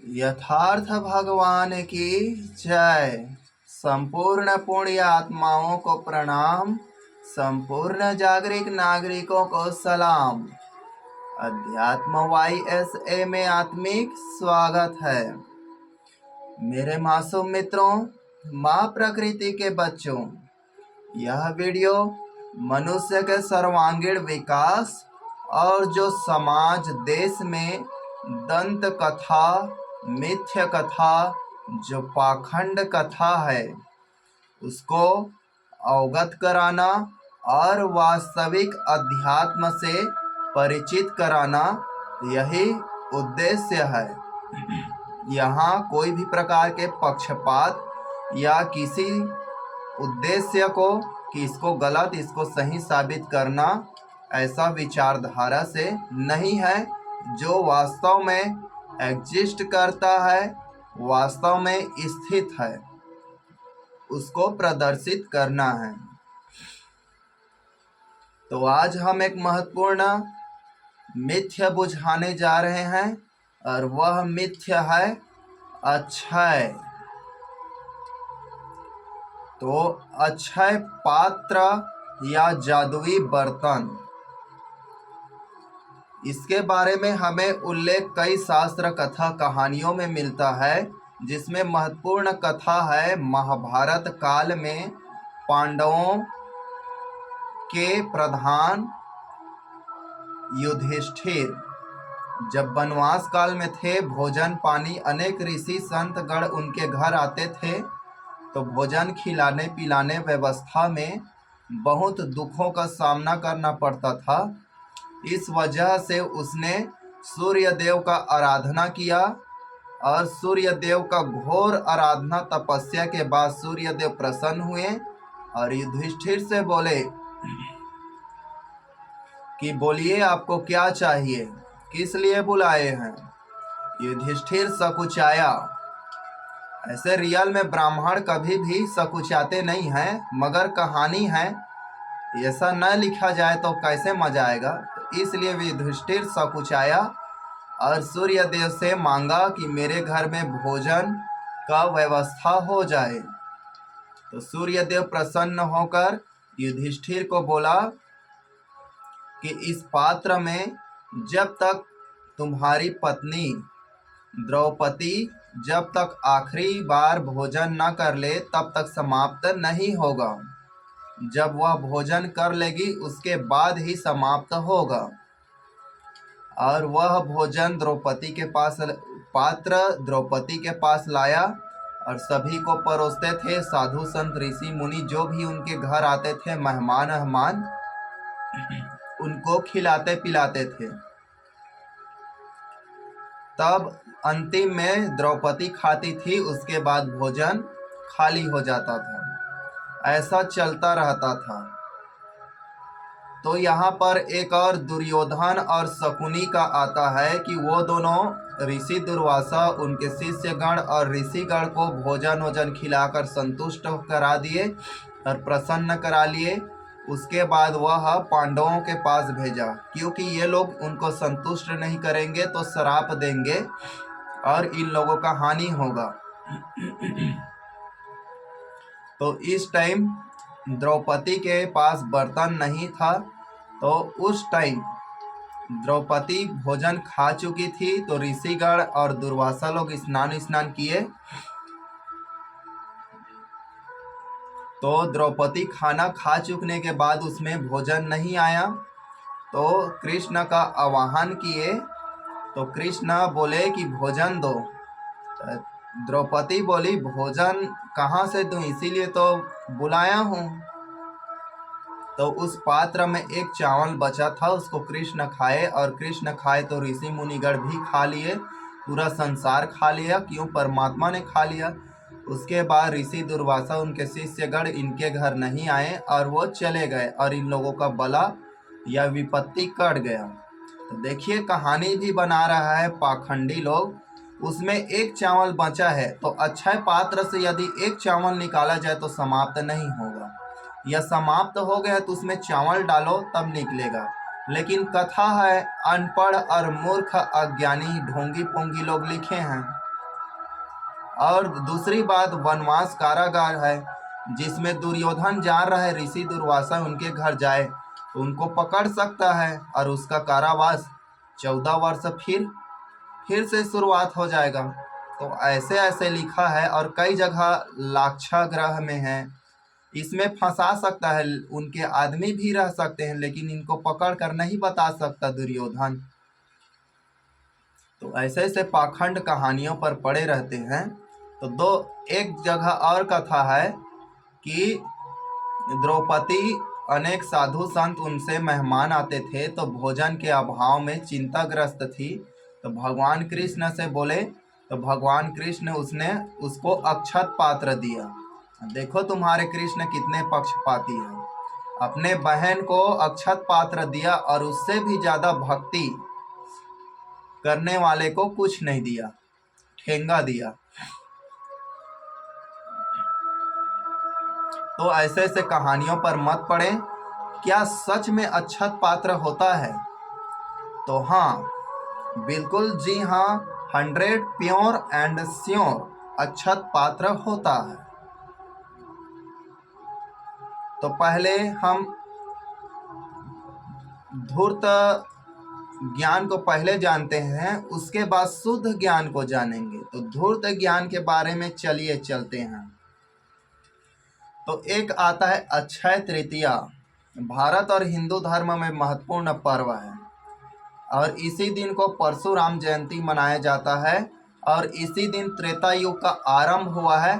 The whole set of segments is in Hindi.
यथार्थ भगवान की जय। संपूर्ण पुण्य आत्माओं को प्रणाम, संपूर्ण जागरिक नागरिकों को सलाम। अध्यात्म YSA में आत्मिक स्वागत है। मेरे मासूम मित्रों, माँ प्रकृति के बच्चों, यह वीडियो मनुष्य के सर्वांगीण विकास और जो समाज देश में दंत कथा, मिथ्य कथा, जो पाखंड कथा है उसको अवगत कराना और वास्तविक अध्यात्म से परिचित कराना, यही उद्देश्य है। यहाँ कोई भी प्रकार के पक्षपात या किसी उद्देश्य को कि इसको गलत इसको सही साबित करना, ऐसा विचारधारा से नहीं है। जो वास्तव में एग्जिस्ट करता है, वास्तव में स्थित है, उसको प्रदर्शित करना है। तो आज हम एक महत्वपूर्ण मिथ्य बुझाने जा रहे हैं और वह मिथ्य है अक्षय। तो अक्षय पात्र या जादुई बर्तन, इसके बारे में हमें उल्लेख कई शास्त्र कथा कहानियों में मिलता है, जिसमें महत्वपूर्ण कथा है महाभारत काल में पांडवों के प्रधान युधिष्ठिर जब वनवास काल में थे, भोजन पानी अनेक ऋषि संत गण उनके घर आते थे, तो भोजन खिलाने पिलाने व्यवस्था में बहुत दुखों का सामना करना पड़ता था। इस वजह से उसने सूर्य देव का आराधना किया और सूर्य देव का घोर आराधना तपस्या के बाद सूर्य देव प्रसन्न हुए और युधिष्ठिर से बोले कि बोलिए आपको क्या चाहिए, किस लिए बुलाए हैं। युधिष्ठिर सकुचाया। ऐसे रियल में ब्राह्मण कभी भी सकुचाते नहीं हैं, मगर कहानी है, ऐसा न लिखा जाए तो कैसे मजा आएगा। इसलिए युधिष्ठिर सकुचाया और सूर्य देव से मांगा कि मेरे घर में भोजन का व्यवस्था हो जाए। तो सूर्य देव प्रसन्न होकर युधिष्ठिर को बोला कि इस पात्र में जब तक तुम्हारी पत्नी द्रौपदी जब तक आखिरी बार भोजन न कर ले तब तक समाप्त नहीं होगा। जब वह भोजन कर लेगी उसके बाद ही समाप्त होगा। और वह भोजन द्रौपदी के पास, पात्र द्रौपदी के पास लाया और सभी को परोसते थे। साधु संत ऋषि मुनि जो भी उनके घर आते थे, मेहमान उनको खिलाते पिलाते थे। तब अंतिम में द्रौपदी खाती थी, उसके बाद भोजन खाली हो जाता था। ऐसा चलता रहता था। तो यहाँ पर एक और दुर्योधन और शकुनी का आता है कि वो दोनों ऋषि दुर्वासा उनके शिष्यगण और ऋषिगण को भोजन खिलाकर संतुष्ट करा दिए और प्रसन्न करा लिए। उसके बाद वह पांडवों के पास भेजा, क्योंकि ये लोग उनको संतुष्ट नहीं करेंगे तो श्राप देंगे और इन लोगों का हानि होगा। तो इस टाइम द्रौपदी के पास बर्तन नहीं था, तो उस टाइम द्रौपदी भोजन खा चुकी थी। तो ऋषिगण और दुर्वासा लोग स्नान किए। तो द्रौपदी खाना खा चुकने के बाद उसमें भोजन नहीं आया, तो कृष्ण का आवाहन किए। तो कृष्ण बोले कि भोजन दो। द्रौपदी बोली भोजन कहाँ से दूं, इसीलिए तो बुलाया हूँ। तो उस पात्र में एक चावल बचा था, उसको कृष्ण खाए और कृष्ण खाए तो ऋषि मुनिगण भी खा लिए, पूरा संसार खा लिया। क्यों? परमात्मा ने खा लिया। उसके बाद ऋषि दुर्वासा उनके शिष्यगण इनके घर नहीं आए और वो चले गए और इन लोगों का बला या विपत्ति कट गया। तो देखिए कहानी भी बना रहा है पाखंडी लोग। उसमें एक चावल बचा है, तो अक्षय पात्र से यदि एक चावल निकाला जाए तो समाप्त नहीं होगा, या समाप्त हो गया तो उसमें चावल डालो तब निकलेगा। लेकिन कथा है, अनपढ़ और मूर्ख अज्ञानी ढोंगी पोंगी लोग लिखे हैं। और दूसरी बात वनवास कारागार है, जिसमें दुर्योधन जान रहा है ऋषि दुर्वासा उनके घर जाए तो उनको पकड़ सकता है और उसका कारावास 14 वर्ष फिर से शुरुआत हो जाएगा। तो ऐसे ऐसे लिखा है और कई जगह लाक्षागृह में है, इसमें फंसा सकता है, उनके आदमी भी रह सकते हैं लेकिन इनको पकड़ कर नहीं बता सकता दुर्योधन। तो ऐसे ऐसे पाखंड कहानियों पर पड़े रहते हैं। तो एक जगह और कथा है कि द्रौपदी अनेक साधु संत उनसे मेहमान आते थे तो भोजन के अभाव में चिंताग्रस्त थी, तो भगवान कृष्ण से बोले, तो भगवान कृष्ण उसको अक्षत पात्र दिया। देखो तुम्हारे कृष्ण कितने पक्षपाती हैं, अपने बहन को अक्षत पात्र दिया और उससे भी ज्यादा भक्ति करने वाले को कुछ नहीं दिया, ठेंगा दिया। तो ऐसे ऐसे कहानियों पर मत पड़े। क्या सच में अक्षत पात्र होता है? तो हाँ, बिल्कुल जी हाँ, 100 प्योर एंड श्योर अक्षत पात्र होता है। तो पहले हम धूर्त ज्ञान को पहले जानते हैं, उसके बाद शुद्ध ज्ञान को जानेंगे। तो धूर्त ज्ञान के बारे में चलिए चलते हैं। तो एक आता है अक्षय तृतीया, भारत और हिंदू धर्म में महत्वपूर्ण पर्व है और इसी दिन को परशुराम जयंती मनाया जाता है और इसी दिन त्रेता युग का आरंभ हुआ है,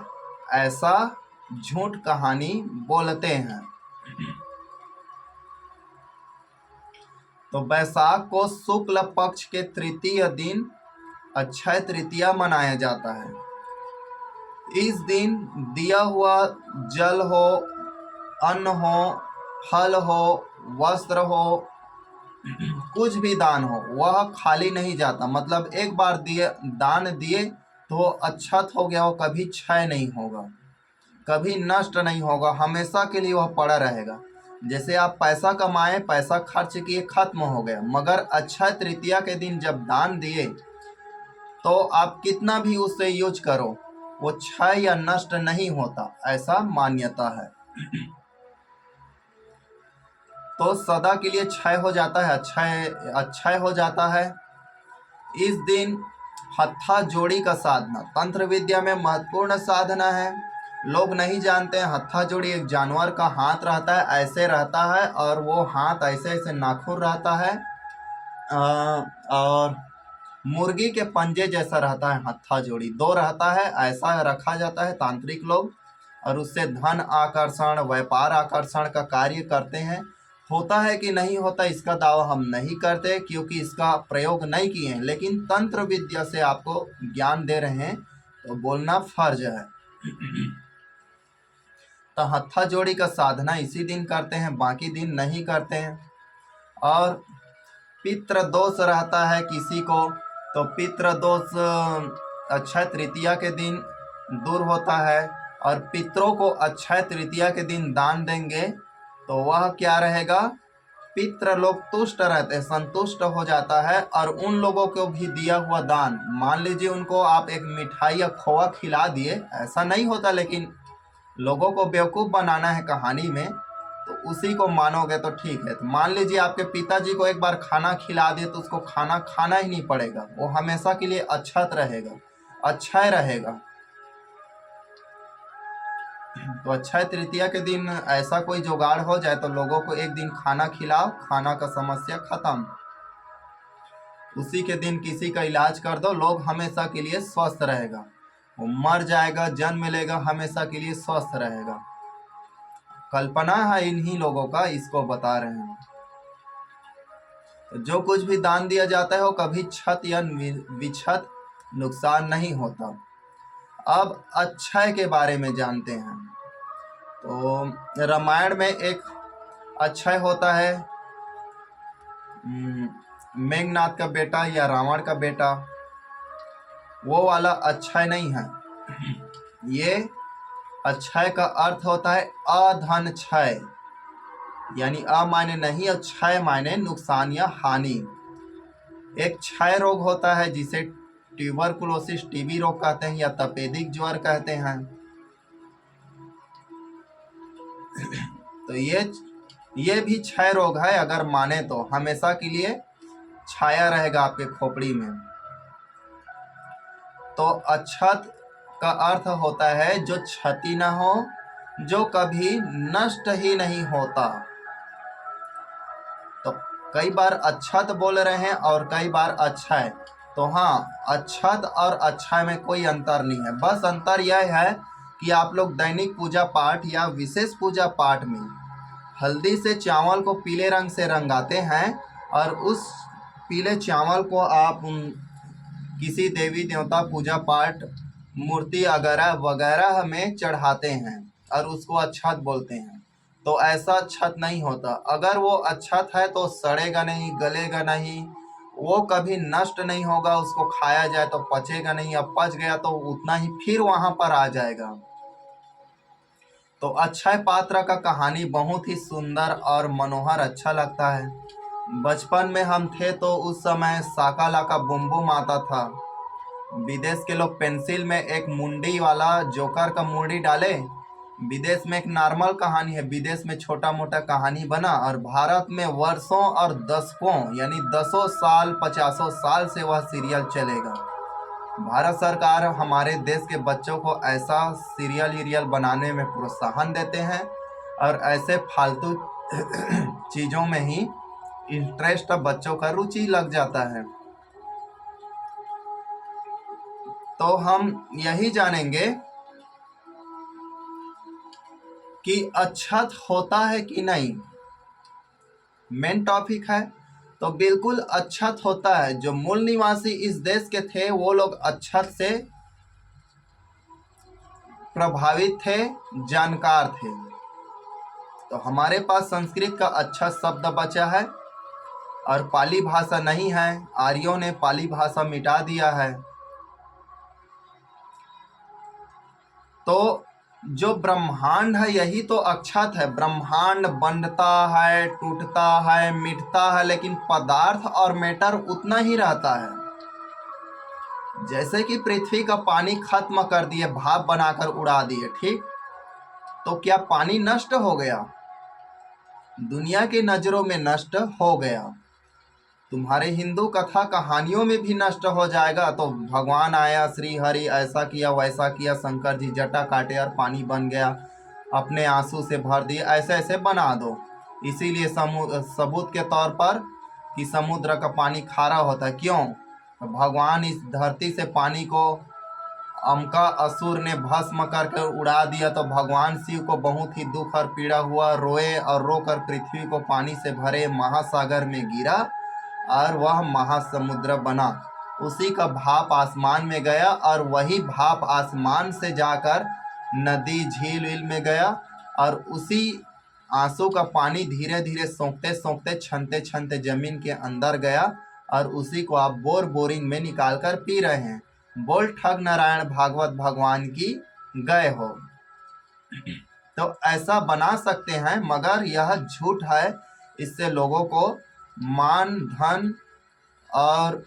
ऐसा झूठ कहानी बोलते हैं। तो वैशाख को शुक्ल पक्ष के तृतीय दिन अक्षय तृतीया मनाया जाता है। इस दिन दिया हुआ जल हो, अन्न हो, फल हो, वस्त्र हो, कुछ भी दान हो, वह खाली नहीं जाता। मतलब एक बार दान दिए तो अक्षत हो गया, वो कभी क्षय नहीं होगा, कभी नष्ट नहीं होगा, हमेशा के लिए वह पड़ा रहेगा। जैसे आप पैसा कमाए, पैसा खर्च किए, खत्म हो गया, मगर अक्षय तृतीया के दिन जब दान दिए तो आप कितना भी उससे यूज करो, वो क्षय या नष्ट नहीं होता, ऐसा मान्यता है। तो सदा के लिए क्षय हो जाता है, अक्षय हो जाता है। इस दिन हत्था जोड़ी का साधना तंत्र विद्या में महत्वपूर्ण साधना है। लोग नहीं जानते हैं, हत्था जोड़ी एक जानवर का हाथ रहता है, ऐसे रहता है और वो हाथ ऐसे ऐसे नाखून रहता है और मुर्गी के पंजे जैसा रहता है। हत्था जोड़ी 2 रहता है, ऐसा रखा जाता है तांत्रिक लोग, और उससे धन आकर्षण, व्यापार आकर्षण का कार्य करते हैं। होता है कि नहीं होता इसका दावा हम नहीं करते क्योंकि इसका प्रयोग नहीं किए हैं, लेकिन तंत्र विद्या से आपको ज्ञान दे रहे हैं तो बोलना फर्ज है। तो हत्था जोड़ी का साधना इसी दिन करते हैं, बाकी दिन नहीं करते हैं। और पितृ दोष रहता है किसी को, तो पितृ दोष अक्षय तृतीया के दिन दूर होता है, और पितरों को अक्षय तृतीया के दिन दान देंगे तो वह क्या रहेगा, पितृ लोग तुष्ट रहते हैं, संतुष्ट हो जाता है। और उन लोगों को भी दिया हुआ दान, मान लीजिए उनको आप एक मिठाई या खोआ खिला दिए, ऐसा नहीं होता लेकिन लोगों को बेवकूफ़ बनाना है कहानी में, तो उसी को मानोगे तो ठीक है। तो मान लीजिए आपके पिताजी को एक बार खाना खिला दिए तो उसको खाना खाना ही नहीं पड़ेगा, वो हमेशा के लिए अक्षत रहेगा, अक्षय रहेगा। तो अक्षय तृतीया के दिन ऐसा कोई जुगाड़ हो जाए तो लोगों को एक दिन खाना खिलाओ, खाना का समस्या खत्म। उसी के दिन किसी का इलाज कर दो, लोग हमेशा के लिए स्वस्थ रहेगा, वो मर जाएगा, जन्म लेगा, हमेशा के लिए स्वस्थ रहेगा। कल्पना है इन्हीं लोगों का, इसको बता रहे हैं। तो जो कुछ भी दान दिया जाता है वो कभी क्षत या विक्षत नुकसान नहीं होता। अब अक्षय के बारे में जानते हैं। तो रामायण में एक अक्षय होता है, मेघनाथ का बेटा या रावण का बेटा, वो वाला अक्षय नहीं है। ये अक्षय का अर्थ होता है अधन क्षय, यानी अ माने नहीं, अक्षय माने नुकसान या हानि। एक क्षय रोग होता है जिसे ट्यूबरकुलोसिस टीबी रोग कहते हैं या तपेदिक ज्वर कहते हैं। तो ये भी क्षय रोग है, अगर माने तो हमेशा के लिए छाया रहेगा आपके खोपड़ी में। तो अक्षत का अर्थ होता है जो क्षति न हो, जो कभी नष्ट ही नहीं होता। तो कई बार अक्षत बोल रहे हैं और कई बार अक्षय। तो हाँ, अक्षत और अक्षय में कोई अंतर नहीं है, बस अंतर यह है कि आप लोग दैनिक पूजा पाठ या विशेष पूजा पाठ में हल्दी से चावल को पीले रंग से रंगाते हैं और उस पीले चावल को आप किसी देवी देवता पूजा पाठ मूर्ति वगैरह वगैरह में चढ़ाते हैं और उसको अक्षत बोलते हैं। तो ऐसा अक्षत नहीं होता। अगर वो अक्षत है तो सड़ेगा नहीं, गलेगा नहीं, वो कभी नष्ट नहीं होगा, उसको खाया जाए तो पचेगा नहीं, अब पच गया तो उतना ही फिर वहां पर आ जाएगा। तो अक्षय पात्र का कहानी बहुत ही सुंदर और मनोहर अच्छा लगता है। बचपन में हम थे तो उस समय साका लाका बुम बुम आता था। विदेश के लोग पेंसिल में एक मुंडी वाला जोकर का मुंडी डाले। विदेश में एक नॉर्मल कहानी है, विदेश में छोटा मोटा कहानी बना और भारत में वर्षों और दशकों यानी 10 साल 50 साल से वह सीरियल चलेगा। भारत सरकार हमारे देश के बच्चों को ऐसा सीरियल बनाने में प्रोत्साहन देते हैं और ऐसे फालतू चीज़ों में ही इंटरेस्ट बच्चों का रुचि लग जाता है। तो हम यही जानेंगे कि अक्षत होता है कि नहीं, मेन टॉपिक है। तो बिल्कुल अक्षत होता है। जो मूल निवासी इस देश के थे वो लोग अक्षत से प्रभावित थे, जानकार थे। तो हमारे पास संस्कृत का अक्षत शब्द बचा है और पाली भाषा नहीं है, आर्यों ने पाली भाषा मिटा दिया है। तो जो ब्रह्मांड है यही तो अक्षत है। ब्रह्मांड बनता है, टूटता है, मिटता है, लेकिन पदार्थ और मैटर उतना ही रहता है। जैसे कि पृथ्वी का पानी खत्म कर दिए, भाप बनाकर उड़ा दिए, ठीक? तो क्या पानी नष्ट हो गया? दुनिया की नजरों में नष्ट हो गया। तुम्हारे हिंदू कथा कहानियों में भी नष्ट हो जाएगा। तो भगवान आया, श्री हरि ऐसा किया वैसा किया, शंकर जी जटा काटे और पानी बन गया, अपने आंसू से भर दिए, ऐसे ऐसे बना दो। इसीलिए सबूत के तौर पर कि समुद्र का पानी खारा होता है। क्यों? भगवान इस धरती से पानी को अमका असुर ने भस्म करके उड़ा दिया, तो भगवान शिव को बहुत ही दुख और पीड़ा हुआ, रोए और रोकर पृथ्वी को पानी से भरे महासागर में गिरा और वह महासमुद्र बना। उसी का भाप आसमान में गया और वही भाप आसमान से जाकर नदी झील वील में गया और उसी आंसू का पानी धीरे धीरे सोखते सोखते छनते छनते जमीन के अंदर गया और उसी को आप बोरिंग में निकाल कर पी रहे हैं। बोल ठग नारायण भागवत भगवान की गए हो। तो ऐसा बना सकते हैं, मगर यह झूठ है। इससे लोगों को मान धन और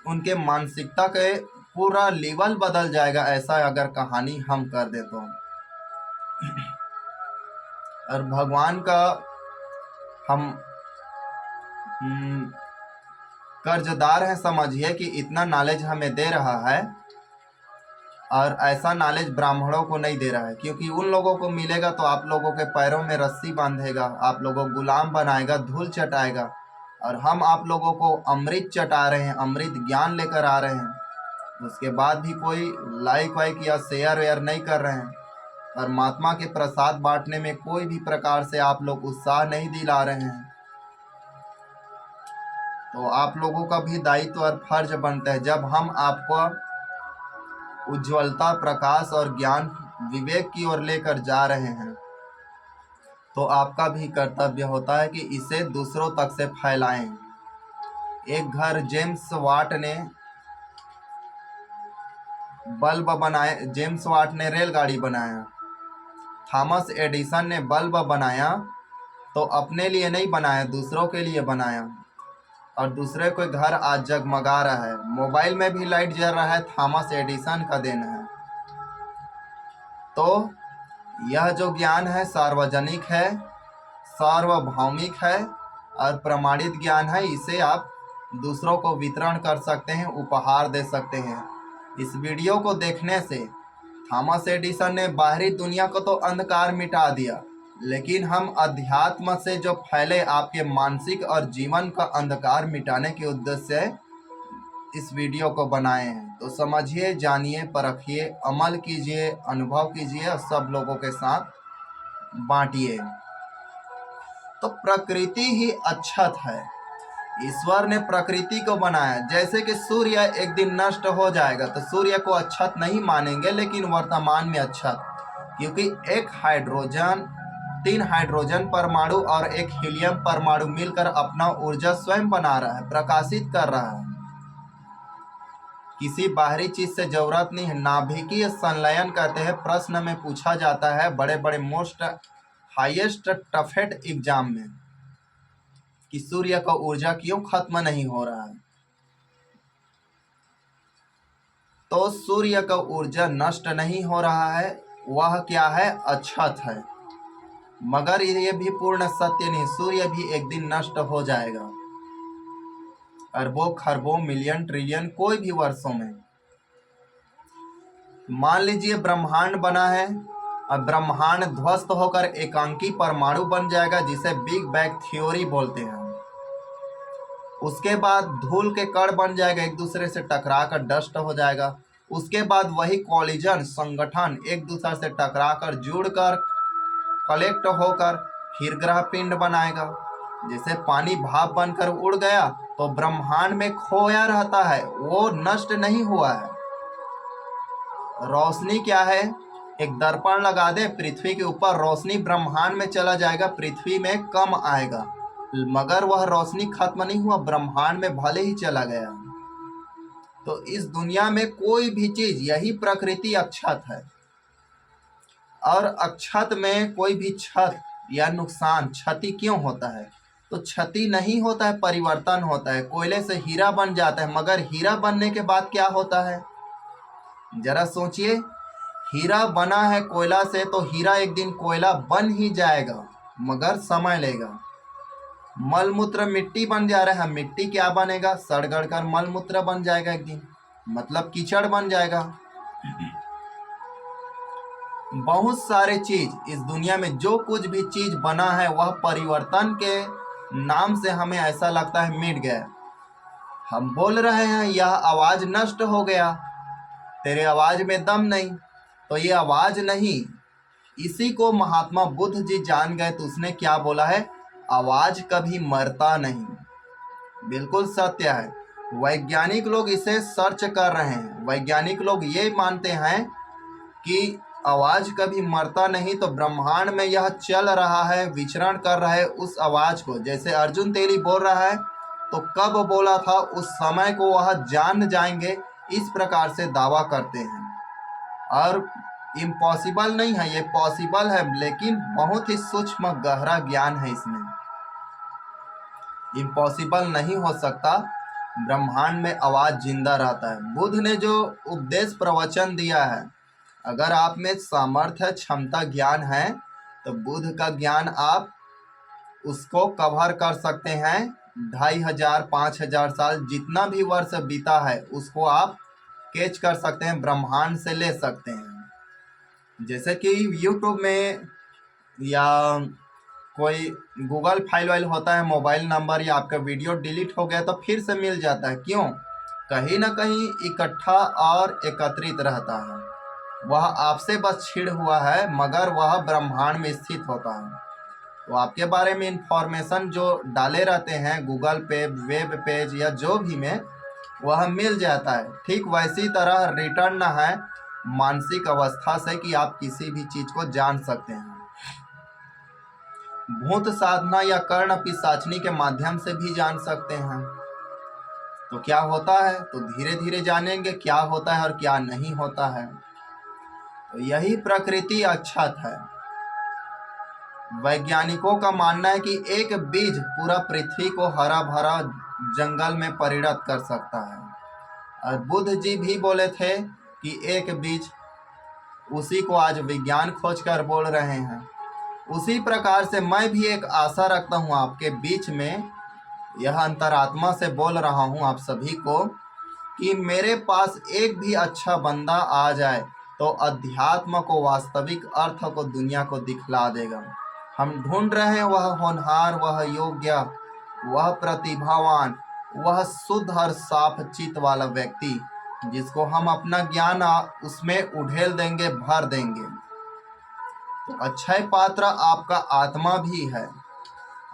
उनके मानसिकता के पूरा लेवल बदल जाएगा, ऐसा अगर कहानी हम कर दे तो। और भगवान का हम कर्जदार हैं, समझिए कि इतना नॉलेज हमें दे रहा है और ऐसा नॉलेज ब्राह्मणों को नहीं दे रहा है, क्योंकि उन लोगों को मिलेगा तो आप लोगों के पैरों में रस्सी बांधेगा, आप लोगों को गुलाम बनाएगा, धूल चटाएगा। और हम आप लोगों को अमृत चटा रहे हैं, अमृत ज्ञान लेकर आ रहे हैं। उसके बाद भी कोई लाइक वाइक या शेयर वेयर नहीं कर रहे हैं और महात्मा के प्रसाद बांटने में कोई भी प्रकार से आप लोग उत्साह नहीं दिला रहे हैं। तो आप लोगों का भी दायित्व और फर्ज बनता है, जब हम आपको उज्ज्वलता, प्रकाश और ज्ञान विवेक की ओर लेकर जा रहे हैं, तो आपका भी कर्तव्य होता है कि इसे दूसरों तक से फैलाएं। एक घर जेम्स वाट ने बल्ब बनाए, जेम्स वाट ने रेलगाड़ी बनाया, थॉमस एडिसन ने बल्ब बनाया तो अपने लिए नहीं बनाया, दूसरों के लिए बनाया। और दूसरे कोई घर आज जगमगा रहा है। मोबाइल में भी लाइट जल रहा है, थॉमस एडिसन का देन है। तो यह जो ज्ञान है सार्वजनिक है, सार्वभौमिक है और प्रमाणित ज्ञान है। इसे आप दूसरों को वितरण कर सकते हैं, उपहार दे सकते हैं। इस वीडियो को देखने से थॉमस एडिसन ने बाहरी दुनिया को तो अंधकार मिटा दिया, लेकिन हम अध्यात्म से जो फैले आपके मानसिक और जीवन का अंधकार मिटाने के उद्देश्य से इस वीडियो को बनाए हैं। तो समझिए, जानिए, परखिए, अमल कीजिए, अनुभव कीजिए और सब लोगों के साथ बांटिए। तो प्रकृति ही अक्षत है। ईश्वर ने प्रकृति को बनाया। जैसे कि सूर्य एक दिन नष्ट हो जाएगा तो सूर्य को अक्षत नहीं मानेंगे, लेकिन वर्तमान में अक्षत, क्योंकि एक हाइड्रोजन, 3 हाइड्रोजन परमाणु और एक हीलियम परमाणु मिलकर अपना ऊर्जा स्वयं बना रहा है, प्रकाशित कर रहा है। किसी बाहरी चीज से जरूरत नहीं है। नाभिकीय संलयन कहते हैं। प्रश्न में पूछा जाता है बड़े बड़े मोस्ट हाईएस्ट टफेट एग्जाम में कि सूर्य का ऊर्जा क्यों खत्म नहीं हो रहा है। तो सूर्य का ऊर्जा नष्ट नहीं हो रहा है, वह क्या है? अक्षत है। मगर ये भी पूर्ण सत्य नहीं। सूर्य भी एक दिन नष्ट हो जाएगा, अरबों खरबों मिलियन ट्रिलियन कोई भी वर्षों में। मान लीजिए ब्रह्मांड बना है, अब ब्रह्मांड ध्वस्त होकर एकांकी परमाणु बन जाएगा, जिसे बिग बैंग थ्योरी बोलते हैं। उसके बाद धूल के कण बन जाएगा, एक दूसरे से टकरा कर डस्ट हो जाएगा। उसके बाद वही कॉलिजन संगठन एक दूसरे से टकरा कर जुड़कर कलेक्ट होकर फिर ग्रह पिंड बनाएगा। जैसे पानी भाप बनकर उड़ गया तो ब्रह्मांड में खोया रहता है, वो नष्ट नहीं हुआ है। रोशनी क्या है? एक दर्पण लगा दे पृथ्वी के ऊपर, रोशनी ब्रह्मांड में चला जाएगा, पृथ्वी में कम आएगा, मगर वह रोशनी खत्म नहीं हुआ, ब्रह्मांड में भले ही चला गया। तो इस दुनिया में कोई भी चीज, यही प्रकृति अक्षत है। और अक्षत में कोई भी क्षत या नुकसान, क्षति क्यों होता है? तो क्षति नहीं होता है, परिवर्तन होता है। कोयले से हीरा बन जाता है, मगर हीरा बनने के बाद क्या होता है? जरा सोचिए, हीरा बना है कोयला से, तो हीरा एक दिन कोयला बन ही जाएगा, मगर समय लेगा। मलमूत्र मिट्टी बन जा रहा है, मिट्टी क्या बनेगा? सड़ गड़ कर मलमूत्र बन जाएगा एक दिन, मतलब कीचड़ बन जाएगा। बहुत सारे चीज इस दुनिया में, जो कुछ भी चीज बना है वह परिवर्तन के नाम से हमें ऐसा लगता है मिट गया। हम बोल रहे हैं यह आवाज नष्ट हो गया, तेरे आवाज में दम नहीं, तो ये आवाज नहीं, इसी को महात्मा बुद्ध जी जान गए। तो उसने क्या बोला है? आवाज कभी मरता नहीं। बिल्कुल सत्य है। वैज्ञानिक लोग इसे सर्च कर रहे हैं। वैज्ञानिक लोग ये मानते हैं कि आवाज कभी मरता नहीं। तो ब्रह्मांड में यह चल रहा है, विचरण कर रहा है उस आवाज को। जैसे अर्जुन तेली बोल रहा है, तो कब बोला था उस समय को वह जान जाएंगे, इस प्रकार से दावा करते हैं। और इम्पॉसिबल नहीं है, ये पॉसिबल है, लेकिन बहुत ही सूक्ष्म गहरा ज्ञान है इसमें। इम्पॉसिबल नहीं हो सकता, ब्रह्मांड में आवाज जिंदा रहता है। बुद्ध ने जो उपदेश प्रवचन दिया है, अगर आप में सामर्थ्य, क्षमता, ज्ञान है, तो बुद्ध का ज्ञान आप उसको कवर कर सकते हैं। 2500 5000 साल जितना भी वर्ष बीता है उसको आप कैच कर सकते हैं, ब्रह्मांड से ले सकते हैं। जैसे कि यूट्यूब में या कोई गूगल फाइल वाइल होता है, मोबाइल नंबर या आपका वीडियो डिलीट हो गया तो फिर से मिल जाता है। क्यों? कहीं ना कहीं इकट्ठा और एकत्रित रहता है। वह आपसे बस छिड़ हुआ है, मगर वह ब्रह्मांड में स्थित होता है। तो आपके बारे में इंफॉर्मेशन जो डाले रहते हैं गूगल पे, वेब पेज या जो भी में, वह मिल जाता है। ठीक वैसी तरह रिटर्न है मानसिक अवस्था से कि आप किसी भी चीज को जान सकते हैं। भूत साधना या कर्ण पिशाचनी के माध्यम से भी जान सकते हैं। तो क्या होता है? तो धीरे धीरे जानेंगे क्या होता है और क्या नहीं होता है। तो यही प्रकृति अक्षत है। वैज्ञानिकों का मानना है कि एक बीज पूरा पृथ्वी को हरा भरा जंगल में परिणत कर सकता है। और बुद्ध जी भी बोले थे कि एक बीज, उसी को आज विज्ञान खोज कर बोल रहे हैं। उसी प्रकार से मैं भी एक आशा रखता हूँ आपके बीच में, यह अंतरात्मा से बोल रहा हूँ आप सभी को, कि मेरे पास एक भी अच्छा बंदा आ जाए तो अध्यात्म को, वास्तविक अर्थ को दुनिया को दिखला देगा। हम ढूंढ रहे हैं वह होनहार, वह योग्य, वह प्रतिभावान, वह शुद्ध और साफ चित्त वाला व्यक्ति जिसको हम अपना ज्ञान उसमें उड़ेल देंगे, भर देंगे। तो अक्षय पात्र आपका आत्मा भी है,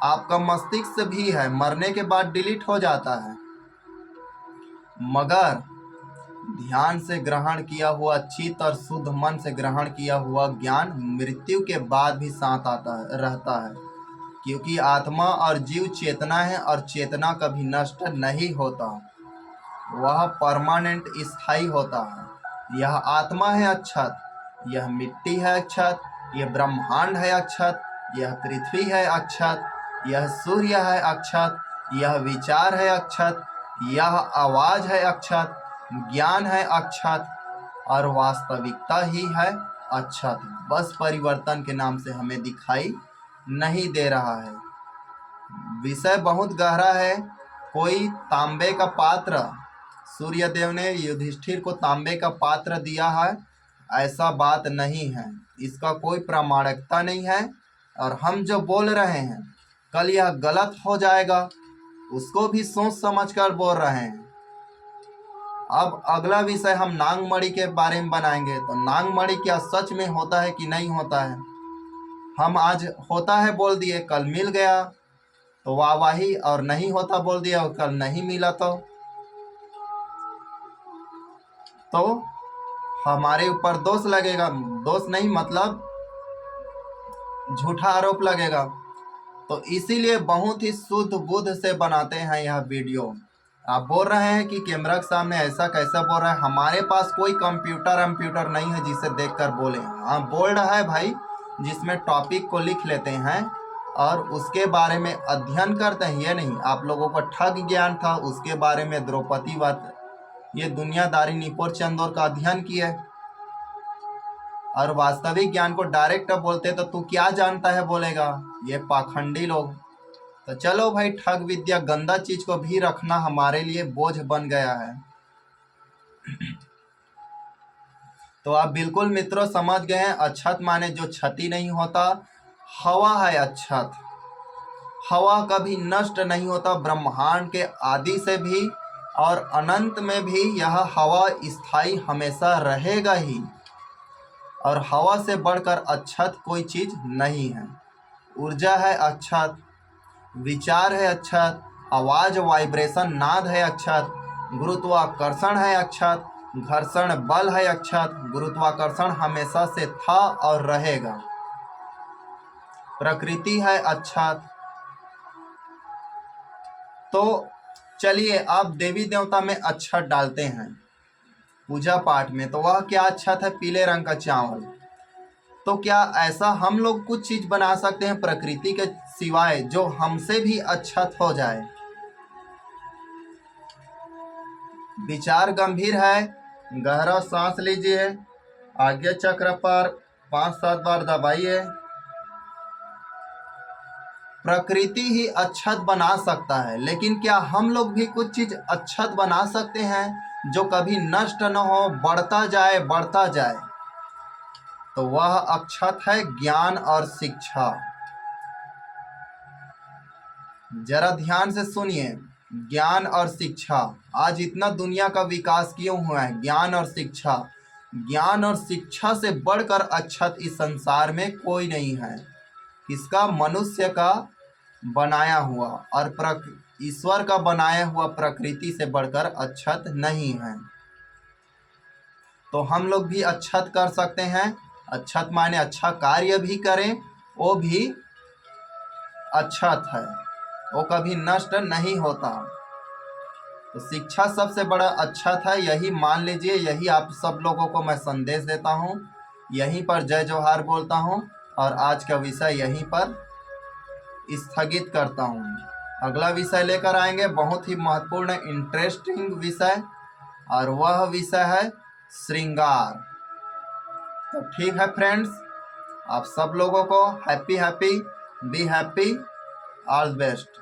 आपका मस्तिष्क भी है, मरने के बाद डिलीट हो जाता है, मगर ध्यान से ग्रहण किया हुआ चित्त और शुद्ध मन से ग्रहण किया हुआ ज्ञान मृत्यु के बाद भी साथ आता है, रहता है। क्योंकि आत्मा और जीव चेतना है और चेतना कभी नष्ट नहीं होता, वह परमानेंट स्थायी होता है। यह आत्मा है अक्षत, यह मिट्टी है अक्षत, यह ब्रह्मांड है अक्षत, यह पृथ्वी है अक्षत, यह सूर्य है अक्षत, यह विचार है अक्षत, यह आवाज है अक्षत, ज्ञान है अक्षत और वास्तविकता ही है अक्षत। बस परिवर्तन के नाम से हमें दिखाई नहीं दे रहा है। विषय बहुत गहरा है। कोई तांबे का पात्र, सूर्यदेव ने युधिष्ठिर को तांबे का पात्र दिया है, ऐसा बात नहीं है, इसका कोई प्रामाणिकता नहीं है। और हम जो बोल रहे हैं कल यह गलत हो जाएगा, उसको भी सोच समझ कर बोल रहे हैं। अब अगला विषय हम नागमणि के बारे में बनाएंगे। तो नागमणि क्या सच में होता है कि नहीं होता है? हम आज होता है बोल दिए, कल मिल गया तो वाहवाही, और नहीं होता बोल दिया और कल नहीं मिला तो हमारे ऊपर दोष लगेगा। दोष नहीं मतलब झूठा आरोप लगेगा। तो इसीलिए बहुत ही शुद्ध बुद्ध से बनाते हैं यह वीडियो। आप बोल रहे हैं कि कैमरा के सामने ऐसा कैसा बोल रहा है? हमारे पास कोई कंप्यूटर नहीं है जिसे देखकर बोले। हाँ, बोल रहा है भाई, जिसमें टॉपिक को लिख लेते हैं और उसके बारे में अध्ययन करते हैं। ये नहीं आप लोगों को ठग ज्ञान था, उसके बारे में द्रौपदी वध, ये दुनियादारी निपोर चंदोर का अध्ययन किए और वास्तविक ज्ञान को डायरेक्ट बोलते तो तू क्या जानता है बोलेगा। ये पाखंडी लोग। तो चलो भाई, ठग विद्या, गंदा चीज को भी रखना हमारे लिए बोझ बन गया है। तो आप बिल्कुल मित्रों समझ गए हैं, अक्षत माने जो क्षति नहीं होता, हवा है अक्षत। हवा कभी नष्ट नहीं होता, ब्रह्मांड के आदि से भी और अनंत में भी यह हवा स्थायी हमेशा रहेगा ही। और हवा से बढ़कर अक्षत कोई चीज नहीं है। ऊर्जा है अक्षत, विचार है अक्षत, आवाज वाइब्रेशन नाद है अक्षत, गुरुत्वाकर्षण है अक्षत, घर्षण बल है अक्षत। गुरुत्वाकर्षण हमेशा से था और रहेगा। प्रकृति है अक्षत। तो चलिए अब देवी देवता में अक्षत डालते हैं पूजा पाठ में। तो वह क्या अक्षत है? पीले रंग का चावल। तो क्या ऐसा हम लोग कुछ चीज बना सकते हैं प्रकृति के सिवाय जो हमसे भी अक्षत हो जाए? विचार गंभीर है, गहरा सांस लीजिए, आज्ञा चक्र पर 5-7 बार दबाइए। प्रकृति ही अक्षत बना सकता है, लेकिन क्या हम लोग भी कुछ चीज अक्षत बना सकते हैं जो कभी नष्ट न हो, बढ़ता जाए बढ़ता जाए? तो वह अक्षत है ज्ञान और शिक्षा। जरा ध्यान से सुनिए, ज्ञान और शिक्षा। आज इतना दुनिया का विकास क्यों हुआ है? ज्ञान और शिक्षा। ज्ञान और शिक्षा से बढ़कर अक्षत इस संसार में कोई नहीं है। किसका? मनुष्य का बनाया हुआ और ईश्वर का बनाया हुआ प्रकृति से बढ़कर अक्षत नहीं है। तो हम लोग भी अक्षत कर सकते हैं। अक्षत माने अच्छा कार्य भी करें, वो भी अक्षत है, वो कभी नष्ट नहीं होता। तो शिक्षा सबसे बड़ा अक्षत है, यही मान लीजिए। यही आप सब लोगों को मैं संदेश देता हूँ, यहीं पर जय जोहार बोलता हूँ और आज का विषय यहीं पर स्थगित करता हूँ। अगला विषय लेकर आएंगे, बहुत ही महत्वपूर्ण इंटरेस्टिंग विषय, और वह विषय है श्रृंगार। तो ठीक है फ्रेंड्स, आप सब लोगों को happy be happy, all best.